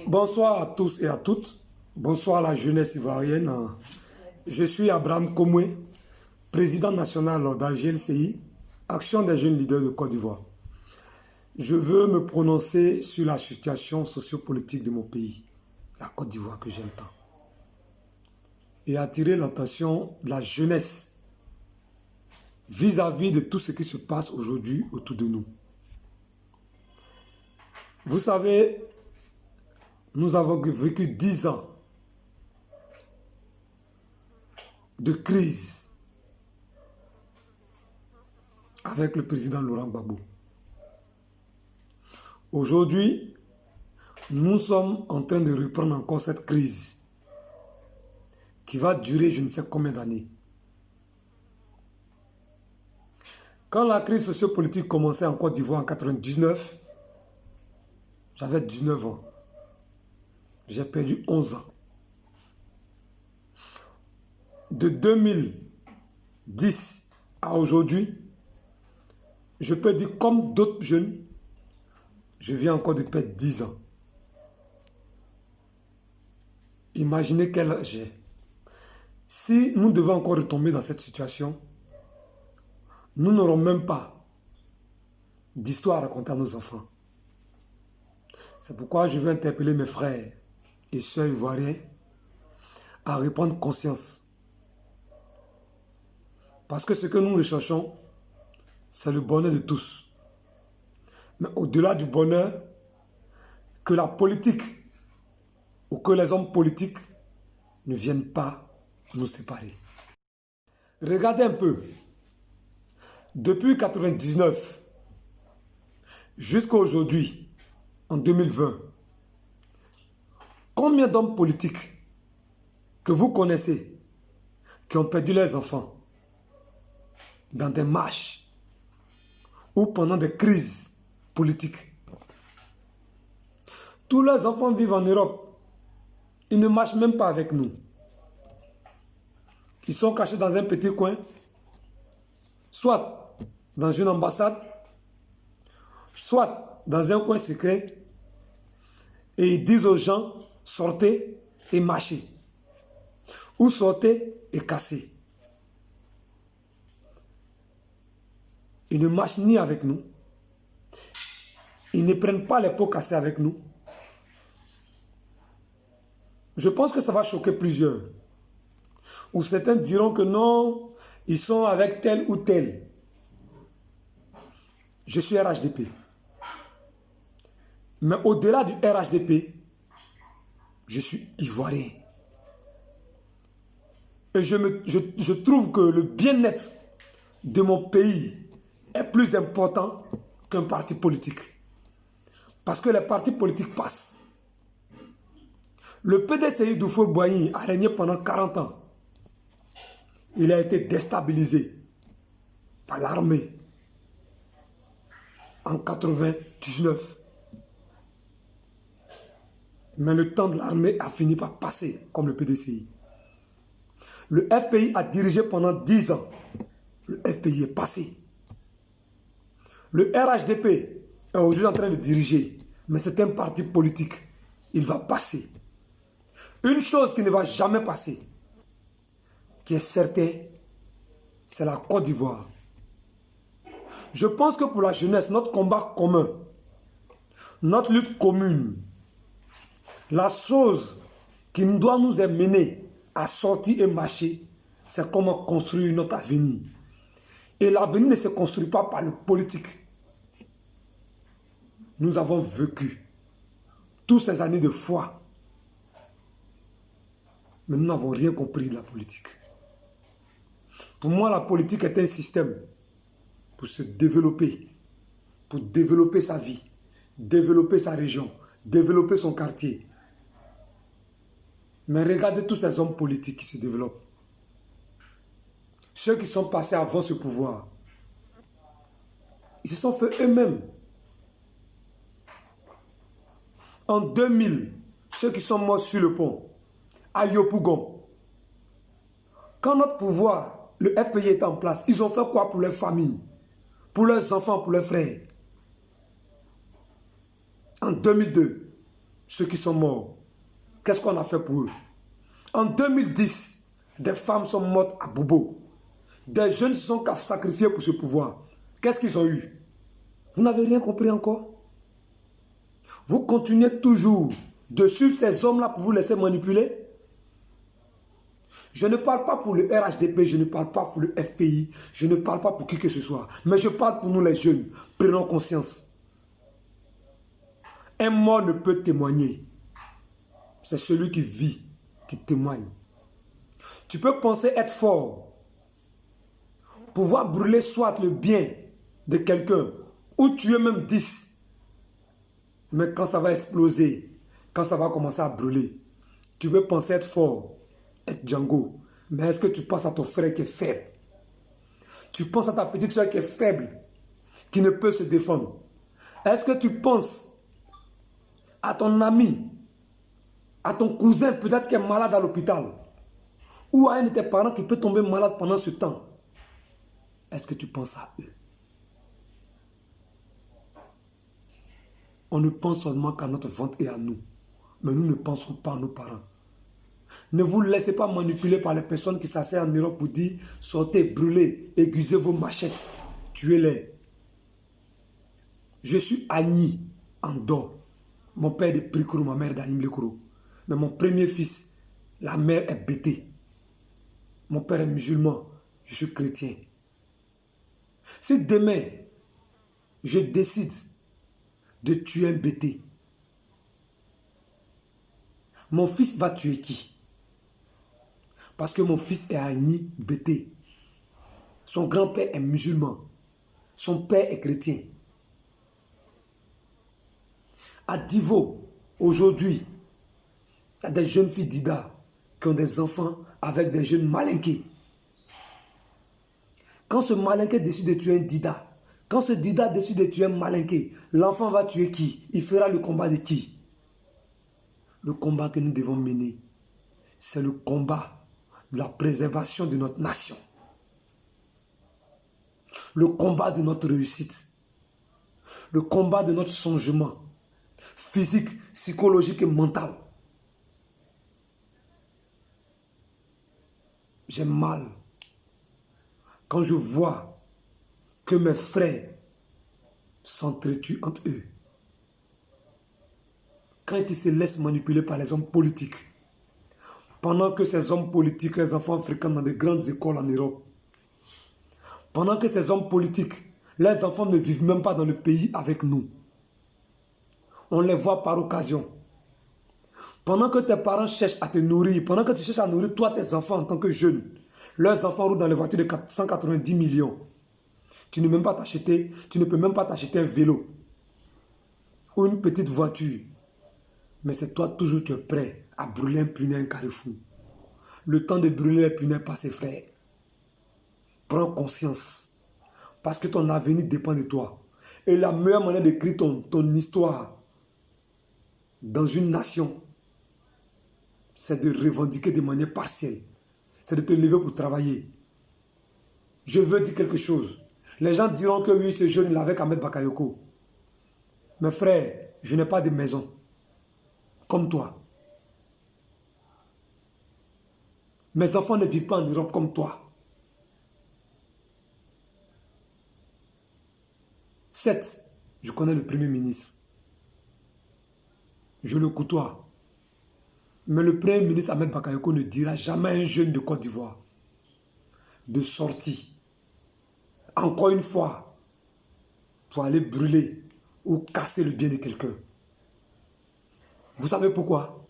Bonsoir à tous et à toutes. Bonsoir à la jeunesse ivoirienne. Je suis Abraham Komwe, président national d'AGLCI, Action des jeunes leaders de Côte d'Ivoire. Je veux me prononcer sur la situation sociopolitique de mon pays, la Côte d'Ivoire que j'aime tant, et attirer l'attention de la jeunesse vis-à-vis de tout ce qui se passe aujourd'hui autour de nous. Vous savez, nous avons vécu 10 ans de crise avec le président Laurent Gbagbo. Aujourd'hui, nous sommes en train de reprendre encore cette crise qui va durer je ne sais combien d'années. Quand la crise sociopolitique commençait en Côte d'Ivoire en 1999, j'avais 19 ans. J'ai perdu 11 ans. De 2010 à aujourd'hui, je peux dire comme d'autres jeunes, je viens encore de perdre 10 ans. Imaginez quel âge j'ai. Si nous devons encore retomber dans cette situation, nous n'aurons même pas d'histoire à raconter à nos enfants. C'est pourquoi je veux interpeller mes frères et sœurs ivoiriens à reprendre conscience. Parce que ce que nous recherchons, c'est le bonheur de tous. Mais au-delà du bonheur, que la politique ou que les hommes politiques ne viennent pas nous séparer. Regardez un peu. Depuis 1999 jusqu'à aujourd'hui, en 2020, combien d'hommes politiques que vous connaissez qui ont perdu leurs enfants dans des marches ou pendant des crises politiques? Tous leurs enfants vivent en Europe. Ils ne marchent même pas avec nous. Ils sont cachés dans un petit coin, soit dans une ambassade, soit dans un coin secret, et ils disent aux gens, sortez et marchez, ou sortez et cassez. Ils ne marchent ni avec nous, ils ne prennent pas les pots cassés avec nous. Je pense que ça va choquer plusieurs. Ou certains diront que non, ils sont avec tel ou tel. Je suis RHDP. Mais au-delà du RHDP, je suis ivoirien. Et je trouve que le bien-être de mon pays est plus important qu'un parti politique. Parce que les partis politiques passent. Le PDCI d'Houphouët-Boigny a régné pendant 40 ans. Il a été déstabilisé par l'armée en 1999. Mais le temps de l'armée a fini par passer, comme le PDCI. Le FPI a dirigé pendant 10 ans. Le FPI est passé. Le RHDP est aujourd'hui en train de diriger, mais c'est un parti politique. Il va passer. Une chose qui ne va jamais passer, qui est certain, c'est la Côte d'Ivoire. Je pense que pour la jeunesse, notre combat commun, notre lutte commune, la chose qui doit nous amener à sortir et marcher, c'est comment construire notre avenir. Et l'avenir ne se construit pas par le politique. Nous avons vécu toutes ces années de foi. Mais nous n'avons rien compris de la politique. Pour moi, la politique est un système pour se développer, pour développer sa vie, développer sa région, développer son quartier. Mais regardez tous ces hommes politiques qui se développent. Ceux qui sont passés avant ce pouvoir, ils se sont fait eux-mêmes. En 2000, ceux qui sont morts sur le pont, à Yopougon, quand notre pouvoir, le FPI est en place, ils ont fait quoi pour leurs familles, pour leurs enfants, pour leurs frères? En 2002, ceux qui sont morts, qu'est-ce qu'on a fait pour eux? En 2010, des femmes sont mortes à Bobo. Des jeunes se sont sacrifiés pour ce pouvoir. Qu'est-ce qu'ils ont eu? Vous n'avez rien compris encore? Vous continuez toujours de suivre ces hommes-là pour vous laisser manipuler? Je ne parle pas pour le RHDP, je ne parle pas pour le FPI, je ne parle pas pour qui que ce soit. Mais je parle pour nous les jeunes. Prenons conscience. Un mort ne peut témoigner. C'est celui qui vit qui témoigne. Tu peux penser être fort, pouvoir brûler soit le bien de quelqu'un, ou tuer même 10. Mais quand ça va exploser, quand ça va commencer à brûler, tu peux penser être fort, être Django. Mais est-ce que tu penses à ton frère qui est faible? Tu penses à ta petite soeur qui est faible, qui ne peut se défendre? Est-ce que tu penses à ton ami, à ton cousin peut-être qui est malade à l'hôpital, ou à un de tes parents qui peut tomber malade pendant ce temps? Est-ce que tu penses à eux? On ne pense seulement qu'à notre ventre et à nous. Mais nous ne pensons pas à nos parents. Ne vous laissez pas manipuler par les personnes qui s'asseyent en Europe pour dire sortez, brûlez, aiguisez vos machettes, tuez-les. Je suis Agni Ando. Mon père est de Prikoro, ma mère d'Aïm Lekoro. Mais mon premier fils, la mère est Bété. Mon père est musulman, je suis chrétien. Si demain, je décide de tuer un Bété, mon fils va tuer qui? Parce que mon fils est Agni Bété. Son grand-père est musulman. Son père est chrétien. À Divo, aujourd'hui, il y a des jeunes filles d'Ida qui ont des enfants avec des jeunes malinqués. Quand ce malinqué décide de tuer un Dida, quand ce Dida décide de tuer un malinqué, l'enfant va tuer qui? Il fera le combat de qui? Le combat que nous devons mener, c'est le combat de la préservation de notre nation. Le combat de notre réussite. Le combat de notre changement physique, psychologique et mental. J'ai mal quand je vois que mes frères s'entretuent entre eux. Quand ils se laissent manipuler par les hommes politiques, pendant que ces hommes politiques, les enfants fréquentent dans de grandes écoles en Europe, pendant que ces hommes politiques, les enfants ne vivent même pas dans le pays avec nous. On les voit par occasion. Pendant que tes parents cherchent à te nourrir, pendant que tu cherches à nourrir toi, tes enfants en tant que jeune, leurs enfants roulent dans les voitures de 190 millions. Tu ne peux même pas t'acheter un vélo ou une petite voiture. Mais c'est toi toujours tu es prêt à brûler un punais, un carrefour. Le temps de brûler les punais passe, frère. Prends conscience. Parce que ton avenir dépend de toi. Et la meilleure manière d'écrire ton histoire dans une nation, c'est de revendiquer de manière partielle. C'est de te lever pour travailler. Je veux dire quelque chose. Les gens diront que oui, ce jeune, il avait Ahmed Bakayoko. Mes frères, je n'ai pas de maison. Comme toi. Mes enfants ne vivent pas en Europe comme toi. 7. Je connais le Premier ministre. Je le côtoie. Mais le Premier ministre Ahmed Bakayoko ne dira jamais à un jeune de Côte d'Ivoire de sortir, encore une fois, pour aller brûler ou casser le bien de quelqu'un. Vous savez pourquoi?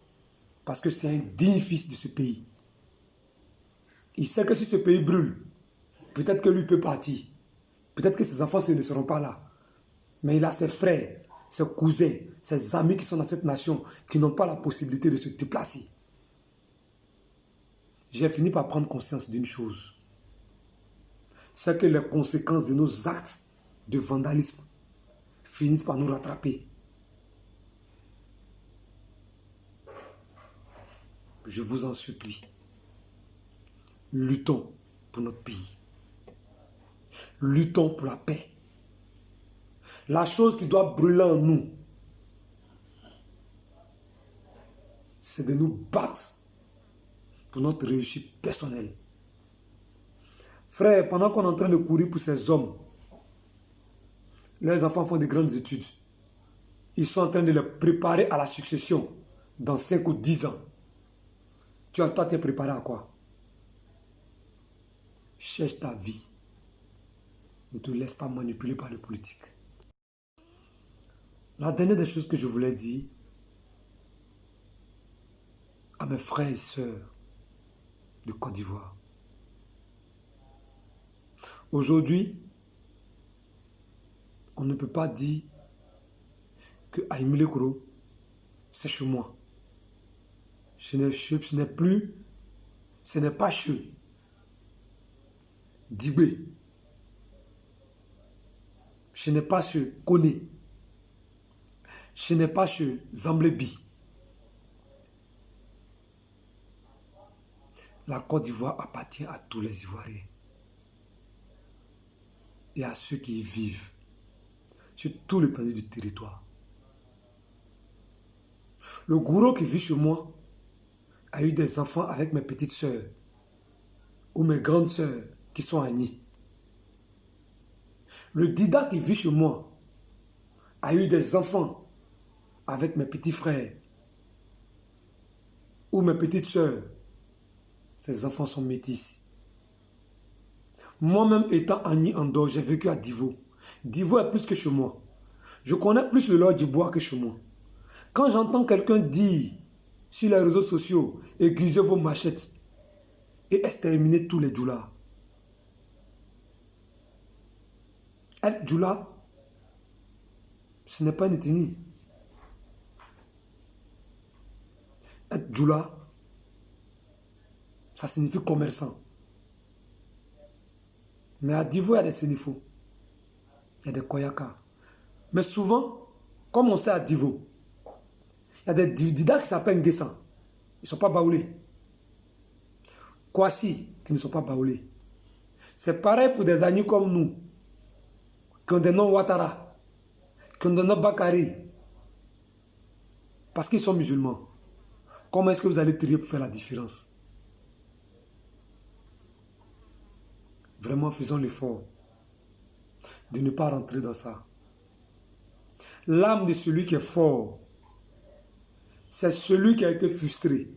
Parce que c'est un digne fils de ce pays. Il sait que si ce pays brûle, peut-être que lui peut partir. Peut-être que ses enfants ne seront pas là. Mais il a ses frères, ses cousins, ses amis qui sont dans cette nation, qui n'ont pas la possibilité de se déplacer. J'ai fini par prendre conscience d'une chose. C'est que les conséquences de nos actes de vandalisme finissent par nous rattraper. Je vous en supplie. Luttons pour notre pays. Luttons pour la paix. La chose qui doit brûler en nous, c'est de nous battre pour notre réussite personnelle. Frère, pendant qu'on est en train de courir pour ces hommes, leurs enfants font de grandes études. Ils sont en train de les préparer à la succession dans 5 ou 10 ans. Toi, tu es préparé à quoi? Cherche ta vie. Ne te laisse pas manipuler par les politiques. La dernière des choses que je voulais dire à mes frères et sœurs de Côte d'Ivoire. Aujourd'hui, on ne peut pas dire que Haïmile Lekoro, c'est chez moi. Ce n'est pas chez Dibé. Ce n'est pas chez Kone. Ce n'est pas chez Zamblebi. La Côte d'Ivoire appartient à tous les Ivoiriens et à ceux qui y vivent sur tout l'étendue du territoire. Le gourou qui vit chez moi a eu des enfants avec mes petites sœurs ou mes grandes sœurs qui sont amies. Le Dida qui vit chez moi a eu des enfants avec mes petits frères ou mes petites sœurs. Ces enfants sont métis. Moi-même étant Annie Andor, j'ai vécu à Divo. Divo est plus que chez moi. Je connais plus le Lord du bois que chez moi. Quand j'entends quelqu'un dire sur les réseaux sociaux, aiguisez vos machettes et exterminez tous les djoulas. Être djoula, ce n'est pas une ethnie. Être djoula, ça signifie commerçant. Mais à Divo, il y a des sénifaux. Il y a des koyaka. Mais souvent, comme on sait à Divo, il y a des Dida qui s'appellent Nguessan. Ils ne sont pas baoulés. Kwasi, qui ne sont pas baoulés. C'est pareil pour des agneaux comme nous, qui ont des noms Ouattara, qui ont des noms Bakari, parce qu'ils sont musulmans. Comment est-ce que vous allez trier pour faire la différence? Vraiment, faisons l'effort de ne pas rentrer dans ça. L'âme de celui qui est fort, c'est celui qui a été frustré,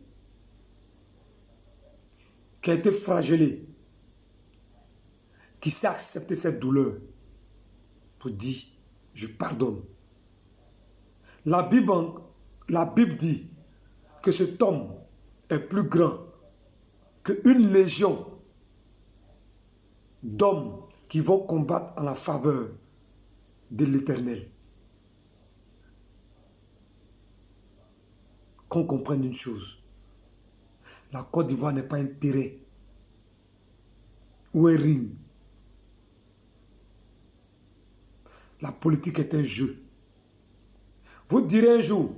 qui a été flagellé, qui sait accepter cette douleur pour dire, je pardonne. La Bible dit que cet homme est plus grand qu'une légion d'hommes qui vont combattre en la faveur de l'Éternel. Qu'on comprenne une chose. La Côte d'Ivoire n'est pas un terrain ou un ring. La politique est un jeu. Vous direz un jour,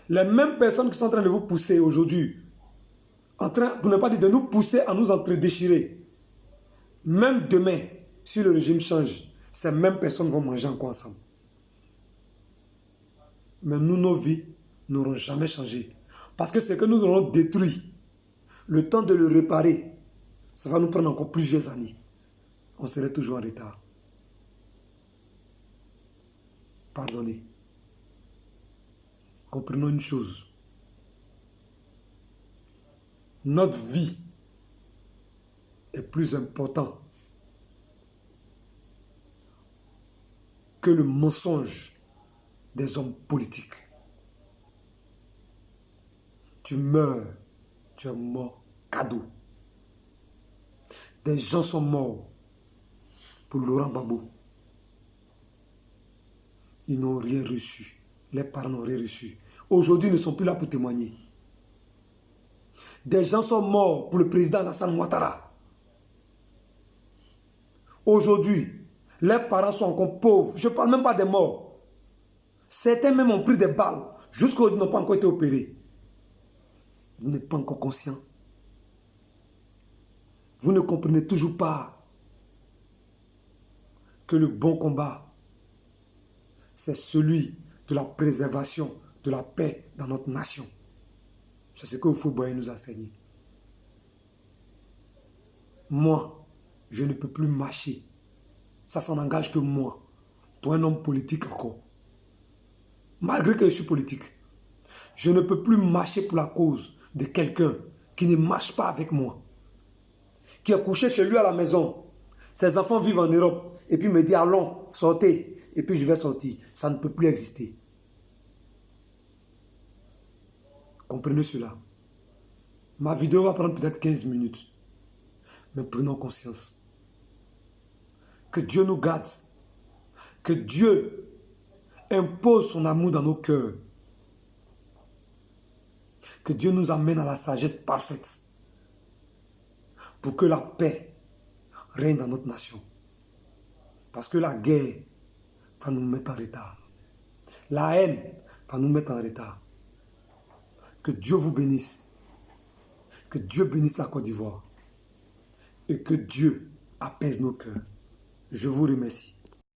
les mêmes personnes qui sont en train de vous pousser aujourd'hui, pour ne pas dire de nous pousser à nous entre-déchirer, même demain, si le régime change, ces mêmes personnes vont manger encore ensemble. Mais nous, nos vies n'auront jamais changé. Parce que ce que nous aurons détruit, le temps de le réparer, ça va nous prendre encore plusieurs années. On serait toujours en retard. Pardonnez. Comprenons une chose. Notre vie est plus important que le mensonge des hommes politiques. Tu meurs, tu es mort cadeau. Des gens sont morts pour Laurent Gbagbo. Ils n'ont rien reçu. Les parents n'ont rien reçu. Aujourd'hui, ils ne sont plus là pour témoigner. Des gens sont morts pour le président Alassane Ouattara. Aujourd'hui, les parents sont encore pauvres. Je ne parle même pas des morts. Certains même ont pris des balles. Jusqu'aujourd'hui, n'ont pas encore été opérés. Vous n'êtes pas encore conscient. Vous ne comprenez toujours pas que le bon combat, c'est celui de la préservation de la paix dans notre nation. C'est ce que Houphouët-Boigny nous a enseigné. Moi, je ne peux plus marcher. Ça n'engage que moi, pour un homme politique encore. Malgré que je suis politique, je ne peux plus marcher pour la cause de quelqu'un qui ne marche pas avec moi, qui est couché chez lui à la maison. Ses enfants vivent en Europe et puis me dit allons, sortez, et puis je vais sortir. Ça ne peut plus exister. Comprenez cela. Ma vidéo va prendre peut-être 15 minutes. Mais prenons conscience. Que Dieu nous garde. Que Dieu impose son amour dans nos cœurs. Que Dieu nous amène à la sagesse parfaite. Pour que la paix règne dans notre nation. Parce que la guerre va nous mettre en retard. La haine va nous mettre en retard. Que Dieu vous bénisse. Que Dieu bénisse la Côte d'Ivoire. Et que Dieu apaise nos cœurs. Je vous remercie.